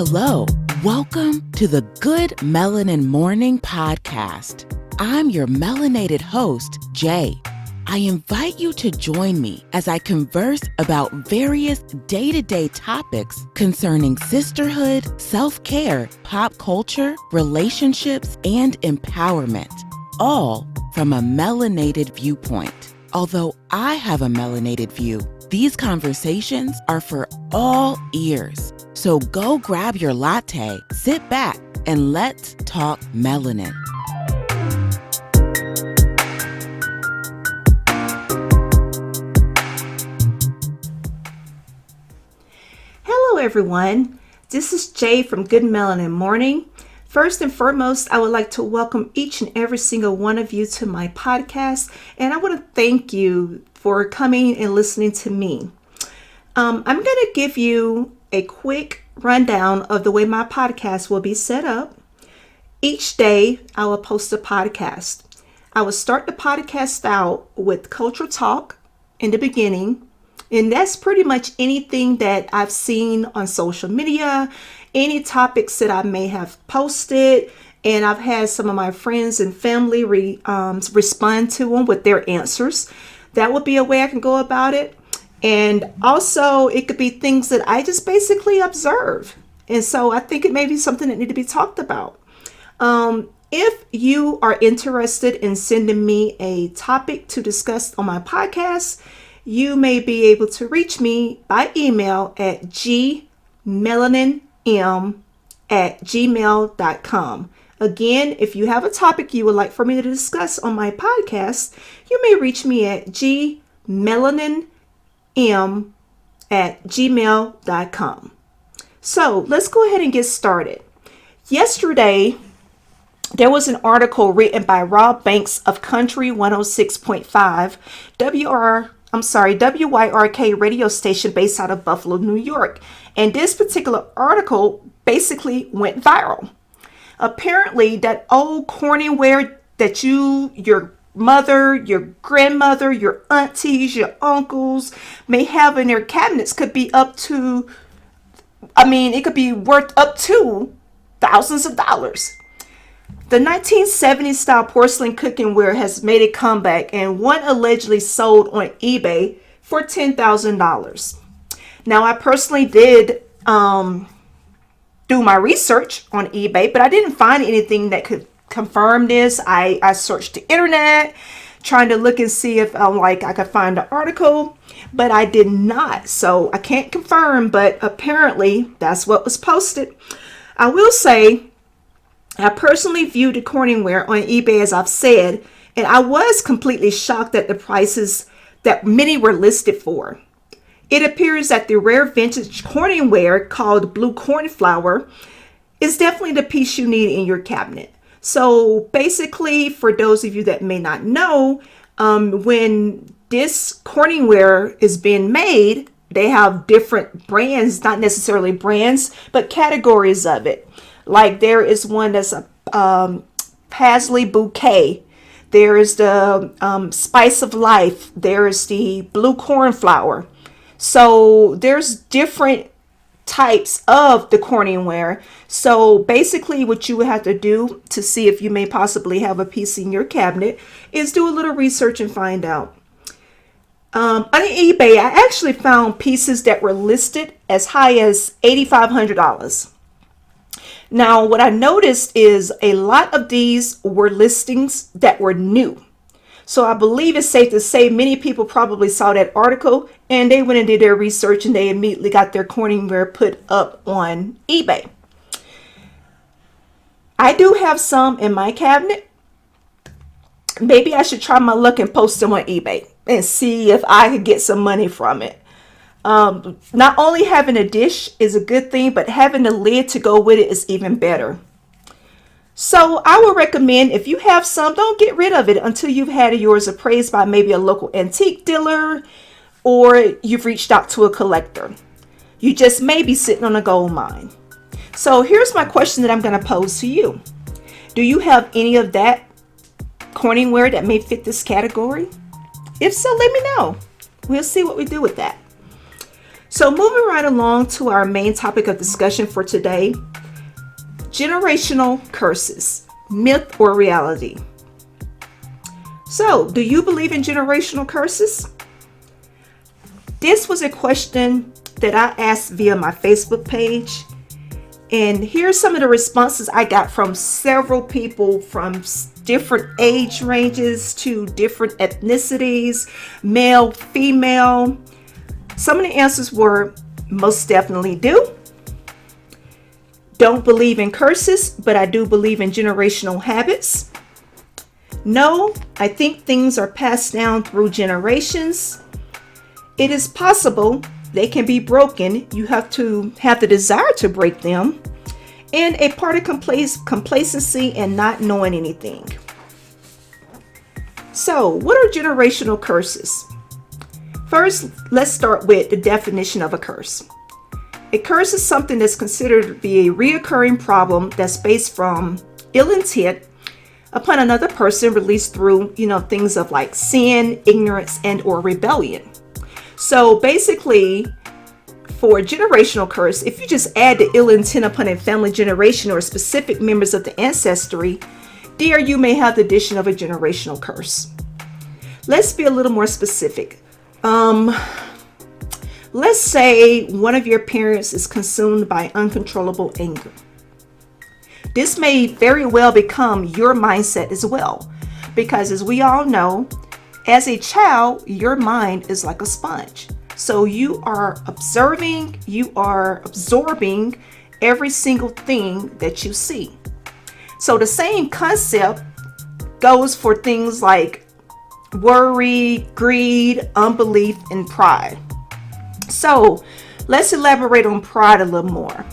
Hello, welcome to the Good Melanin Morning podcast. I'm your melanated host, Jay. I invite you to join me as I converse about various day-to-day topics concerning sisterhood, self-care, pop culture, relationships, and empowerment, all from a melanated viewpoint. Although I have a melanated view, these conversations are for all ears. So go grab your latte, sit back, and let's talk melanin. Hello everyone, this is Jay from Good Melanin Morning. First and foremost, I would like to welcome each and every single one of you to my podcast, and I want to thank you for coming and listening to me. I'm going to give you a quick rundown of the way my podcast will be set up. Each day, I will post a podcast. I will start the podcast out with culture talk in the beginning, and that's pretty much anything that I've seen on social media, any topics that I may have posted, and I've had some of my friends and family respond to them with their answers. That would be a way I can go about it. And also, it could be things that I just basically observe. And so I think it may be something that need to be talked about. If you are interested in sending me a topic to discuss on my podcast, you may be able to reach me by email at gmelanin@gmail.com. Again, if you have a topic you would like for me to discuss on my podcast, you may reach me at gmelanin@gmail.com. So let's go ahead and get started. Yesterday, there was an article written by Rob Banks of Country 106.5 WYRK radio station based out of Buffalo, New York. And this particular article basically went viral. Apparently, that old Corningware that your mother, your grandmother, your aunties, your uncles may have in their cabinets could be it could be worth up to thousands of dollars. The 1970s style porcelain cookware has made a comeback, and one allegedly sold on eBay for $10,000. Now, I personally did do my research on eBay, but I didn't find anything that could confirm this. I searched the internet trying to look and see if I could find an article, but I did not. So I can't confirm, but apparently that's what was posted. I will say I personally viewed the Corningware on eBay, as I've said, and I was completely shocked at the prices that many were listed for. It appears that the rare vintage Corningware called Blue Cornflower is definitely the piece you need in your cabinet. So basically, for those of you that may not know, when this Corningware is being made, they have different brands, not necessarily brands, but categories of it. Like there is one that's a Paisley Bouquet. There is the Spice of Life. There is the Blue Cornflower. So there's different types of the Corningware. So basically what you would have to do to see if you may possibly have a piece in your cabinet is do a little research and find out. On eBay, I actually found pieces that were listed as high as $8,500. Now, what I noticed is a lot of these were listings that were new. So I believe it's safe to say many people probably saw that article and they went and did their research and they immediately got their Corningware put up on eBay. I do have some in my cabinet. Maybe I should try my luck and post them on eBay and see if I could get some money from it. Not only having a dish is a good thing, but having the lid to go with it is even better. So I would recommend, if you have some, don't get rid of it until you've had yours appraised by maybe a local antique dealer or you've reached out to a collector. You just may be sitting on a gold mine. So here's my question that I'm going to pose to you. Do you have any of that Corningware that may fit this category? If so, let me know. We'll see what we do with that. So moving right along to our main topic of discussion for today, generational curses, myth or reality. So, do you believe in generational curses? This was a question that I asked via my Facebook page. And here's some of the responses I got from several people from different age ranges to different ethnicities, male, female. Some of the answers were most definitely do. Don't believe in curses, but I do believe in generational habits. No, I think things are passed down through generations. It is possible they can be broken. You have to have the desire to break them. And a part of complacency and not knowing anything. So, what are generational curses? First, let's start with the definition of a curse. A curse is something that's considered to be a reoccurring problem that's based from ill intent upon another person, released through, things of like sin, ignorance, and or rebellion. So basically, for a generational curse, if you just add the ill intent upon a family generation or specific members of the ancestry, there you may have the addition of a generational curse. Let's be a little more specific. Let's say one of your parents is consumed by uncontrollable anger. This may very well become your mindset as well, because as we all know, as a child, your mind is like a sponge. So you are observing, you are absorbing every single thing that you see. So the same concept goes for things like worry, greed, unbelief, and pride. So let's elaborate on pride a little more.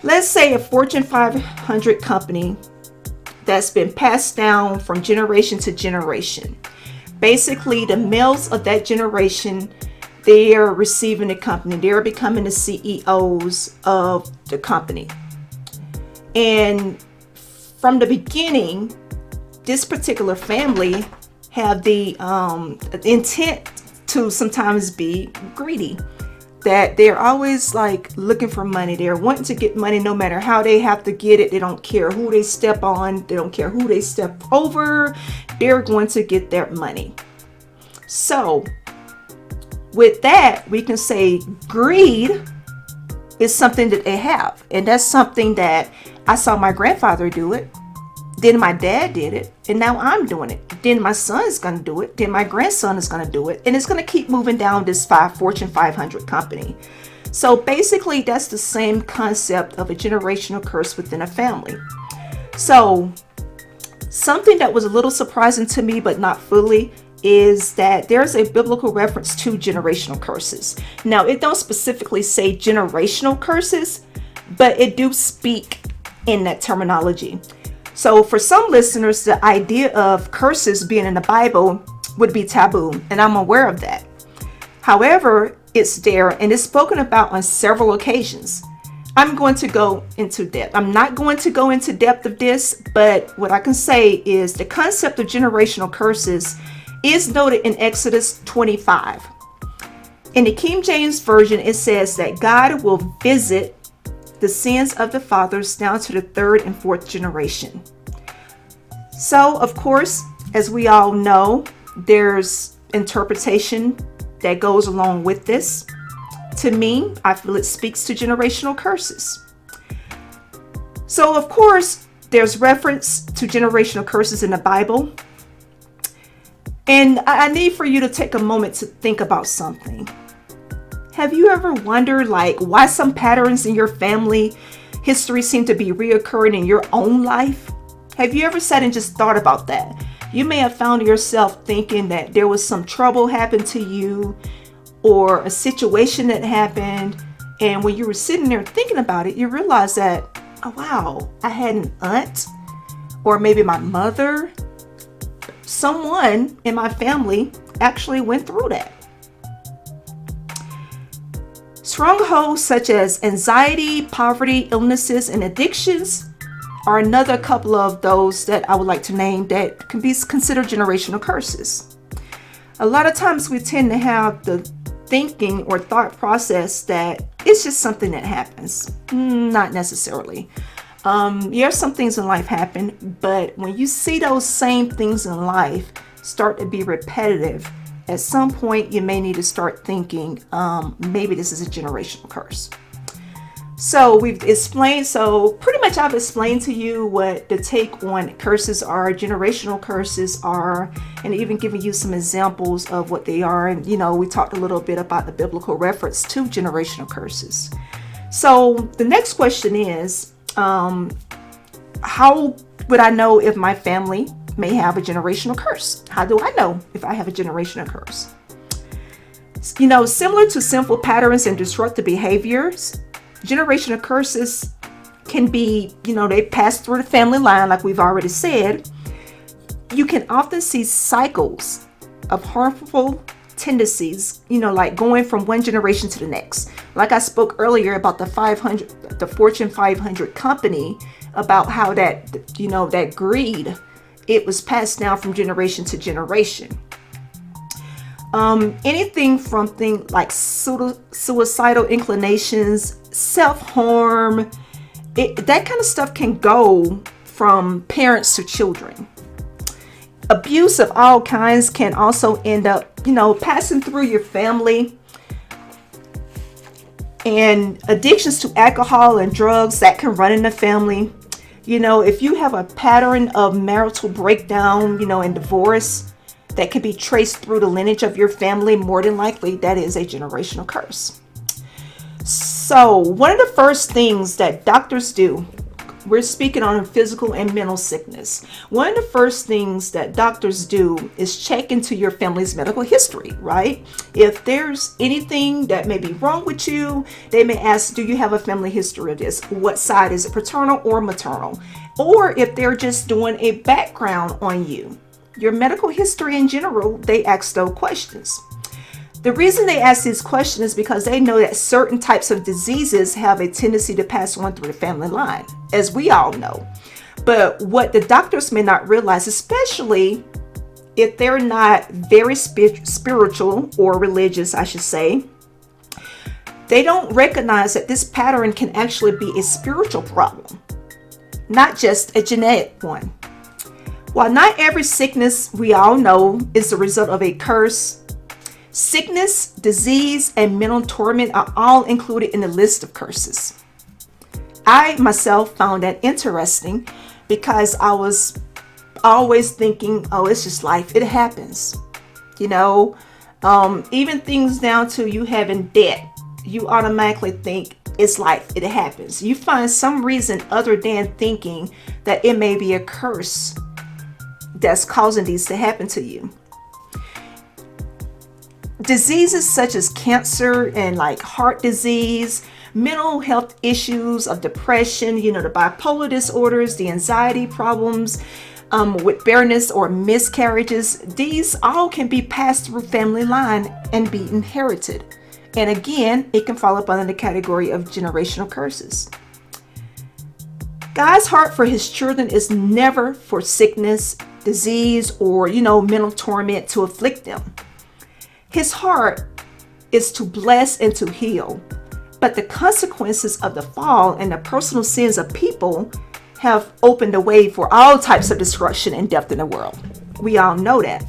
Let's say a Fortune 500 company that's been passed down from generation to generation. Basically, the males of that generation, they are receiving the company. They're becoming the CEOs of the company. And from the beginning, this particular family have the intent to sometimes be greedy. That they're always like looking for money. They're wanting to get money no matter how they have to get it. They don't care who they step on. They don't care who they step over. They're going to get their money. So with that, we can say greed is something that they have. And that's something that I saw my grandfather do it. Then my dad did it. And now I'm doing it. Then my son is going to do it. Then my grandson is going to do it. And it's going to keep moving down this Fortune 500 company. So basically, that's the same concept of a generational curse within a family. So something that was a little surprising to me, but not fully, is that there's a biblical reference to generational curses. Now, it don't specifically say generational curses, but it do speak in that terminology. So for some listeners, the idea of curses being in the Bible would be taboo, and I'm aware of that. However, it's there and it's spoken about on several occasions. I'm going to go into depth. I'm not going to go into depth of this, but what I can say is the concept of generational curses is noted in Exodus 25. In the King James Version, it says that God will visit the sins of the fathers down to the third and fourth generation. So, of course, as we all know, there's interpretation that goes along with this. To me, I feel it speaks to generational curses. So, of course, there's reference to generational curses in the Bible. And I need for you to take a moment to think about something. Have you ever wondered why some patterns in your family history seem to be reoccurring in your own life? Have you ever sat and just thought about that? You may have found yourself thinking that there was some trouble happened to you or a situation that happened. And when you were sitting there thinking about it, you realize that, oh, wow, I had an aunt or maybe my mother, someone in my family actually went through that. Strongholds such as anxiety, poverty, illnesses, and addictions are another couple of those that I would like to name that can be considered generational curses. A lot of times we tend to have the thinking or thought process that it's just something that happens. Not necessarily. Yes, some things in life happen, but when you see those same things in life start to be repetitive, at some point you may need to start thinking, maybe this is a generational curse. So pretty much I've explained to you what the take on curses are, generational curses are, and even giving you some examples of what they are. And, we talked a little bit about the biblical reference to generational curses. So the next question is, how would I know if my family may have a generational curse? How do I know if I have a generational curse? Similar to sinful patterns and disruptive behaviors, generational curses can be, they pass through the family line, like we've already said. You can often see cycles of harmful tendencies, like going from one generation to the next. Like I spoke earlier about the Fortune 500 company, about how that greed, it was passed down from generation to generation. Anything from things like suicidal inclinations, self-harm, that kind of stuff can go from parents to children. Abuse of all kinds can also end up, passing through your family. And addictions to alcohol and drugs, that can run in the family. If you have a pattern of marital breakdown, and divorce, that can be traced through the lineage of your family, more than likely that is a generational curse. So one of the first things that doctors do, we're speaking on physical and mental sickness. One of the first things that doctors do is check into your family's medical history, right? If there's anything that may be wrong with you, they may ask, do you have a family history of this? What side is it, paternal or maternal? Or if they're just doing a background on you, your medical history in general, they ask those questions. The reason they ask these questions is because they know that certain types of diseases have a tendency to pass on through the family line, as we all know. But what the doctors may not realize, especially if they're not very spiritual or religious, I should say, they don't recognize that this pattern can actually be a spiritual problem, not just a genetic one. While not every sickness, we all know, is the result of a curse, sickness, disease, and mental torment are all included in the list of curses. I myself found that interesting because I was always thinking, oh, it's just life. It happens. Even things down to you having debt, you automatically think it's life. It happens. You find some reason other than thinking that it may be a curse that's causing these to happen to you. Diseases such as cancer and like heart disease, mental health issues of depression, the bipolar disorders, the anxiety problems, with barrenness or miscarriages, these all can be passed through family line and be inherited. And again, it can fall up under the category of generational curses. God's heart for his children is never for sickness, disease, or, mental torment to afflict them. His heart is to bless and to heal, but the consequences of the fall and the personal sins of people have opened the way for all types of destruction and death in the world. We all know that.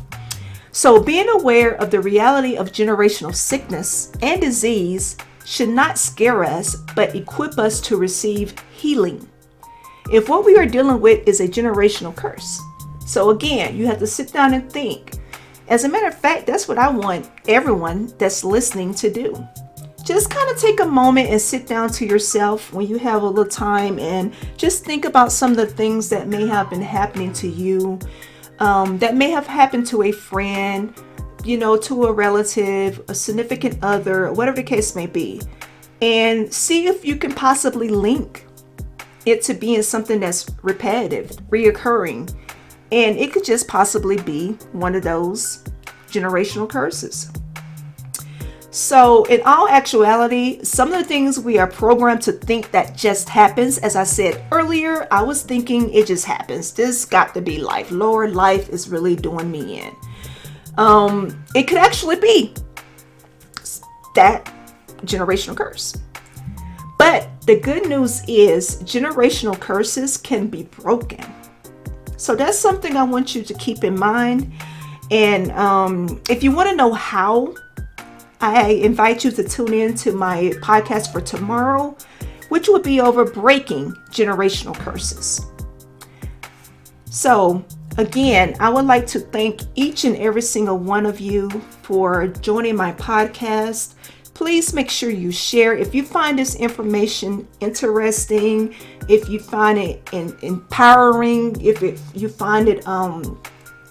So being aware of the reality of generational sickness and disease should not scare us, but equip us to receive healing if what we are dealing with is a generational curse. So again, you have to sit down and think. As a matter of fact, that's what I want everyone that's listening to do. Just kind of take a moment and sit down to yourself when you have a little time and just think about some of the things that may have been happening to you, that may have happened to a friend, to a relative, a significant other, whatever the case may be, and see if you can possibly link it to being something that's repetitive, reoccurring. And it could just possibly be one of those generational curses. So in all actuality, some of the things we are programmed to think that just happens, as I said earlier, I was thinking it just happens. This got to be life. Lord, life is really doing me in. It could actually be. that generational curse. But the good news is generational curses can be broken. So that's something I want you to keep in mind. And if you want to know how, I invite you to tune in to my podcast for tomorrow, which will be over breaking generational curses. So again, I would like to thank each and every single one of you for joining my podcast. Please make sure you share. If you find this information interesting, if you find it empowering, if you find it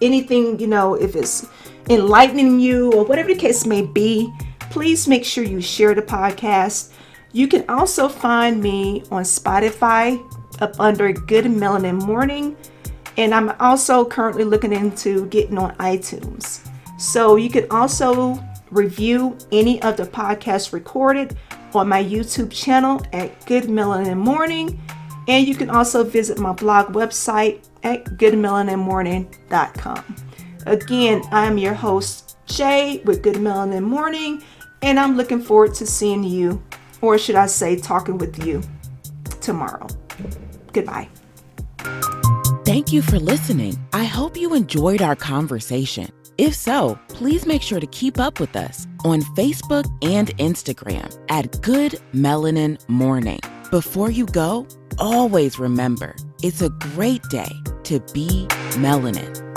anything, if it's enlightening you or whatever the case may be, please make sure you share the podcast. You can also find me on Spotify up under Good Melanin Morning. And I'm also currently looking into getting on iTunes. So you can also review any of the podcasts recorded on my YouTube channel at Good Melanin Morning. And you can also visit my blog website at goodmelaninmorning.com. Again, I'm your host, Jay, with Good Melanin Morning, and I'm looking forward to seeing you, or should I say, talking with you tomorrow. Goodbye. Thank you for listening. I hope you enjoyed our conversation. If so, please make sure to keep up with us on Facebook and Instagram at Good Melanin Morning. Before you go, always remember, it's a great day to be melanin.